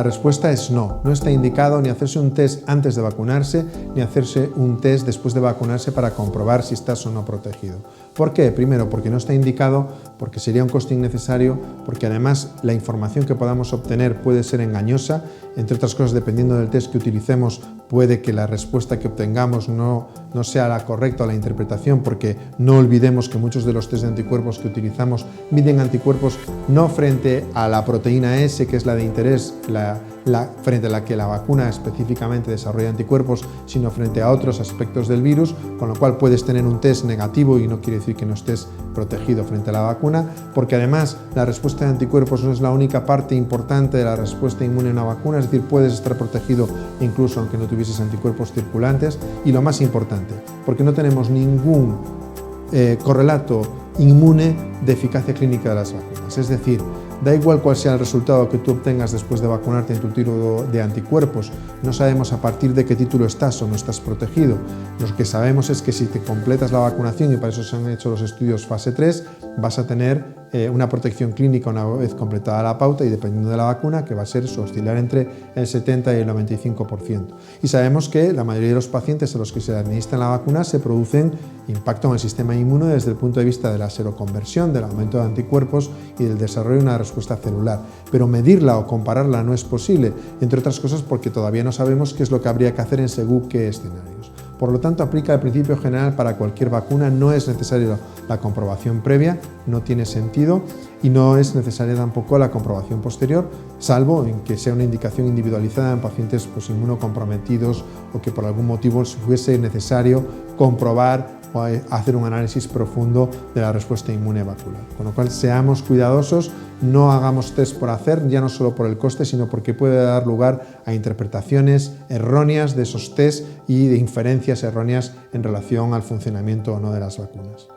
La respuesta es no. No está indicado ni hacerse un test antes de vacunarse, ni hacerse un test después de vacunarse para comprobar si estás o no protegido. ¿Por qué? Primero, porque no está indicado, porque sería un coste innecesario, porque además la información que podamos obtener puede ser engañosa. Entre otras cosas, dependiendo del test que utilicemos, puede que la respuesta que obtengamos no sea la correcta o la interpretación, porque no olvidemos que muchos de los test de anticuerpos que utilizamos miden anticuerpos no frente a la proteína S, que es la de interés, frente a la que la vacuna específicamente desarrolla anticuerpos, sino frente a otros aspectos del virus, con lo cual puedes tener un test negativo y no quiere decir que no estés protegido frente a la vacuna, porque además la respuesta de anticuerpos no es la única parte importante de la respuesta inmune a una vacuna, es decir, puedes estar protegido incluso aunque no tuvieses anticuerpos circulantes, y lo más importante, porque no tenemos ningún correlato inmune de eficacia clínica de las vacunas, es decir, da igual cuál sea el resultado que tú obtengas después de vacunarte en tu tiro de anticuerpos, no sabemos a partir de qué título estás o no estás protegido. Lo que sabemos es que si te completas la vacunación, y para eso se han hecho los estudios fase 3, vas a tener una protección clínica una vez completada la pauta y dependiendo de la vacuna, que va a ser oscilar entre el 70 y el 95%. Y sabemos que la mayoría de los pacientes a los que se administran la vacuna se producen impacto en el sistema inmune desde el punto de vista de la seroconversión, del aumento de anticuerpos y del desarrollo de una respuesta celular. Pero medirla o compararla no es posible, entre otras cosas porque todavía no sabemos qué es lo que habría que hacer en según qué escenarios. Por lo tanto, aplica el principio general para cualquier vacuna, no es necesaria la comprobación previa, no tiene sentido, y no es necesaria tampoco la comprobación posterior, salvo en que sea una indicación individualizada en pacientes inmunocomprometidos o que por algún motivo fuese necesario comprobar o hacer un análisis profundo de la respuesta inmune vacular. Con lo cual, seamos cuidadosos, no hagamos test por hacer, ya no solo por el coste, sino porque puede dar lugar a interpretaciones erróneas de esos test y de inferencias erróneas en relación al funcionamiento o no de las vacunas.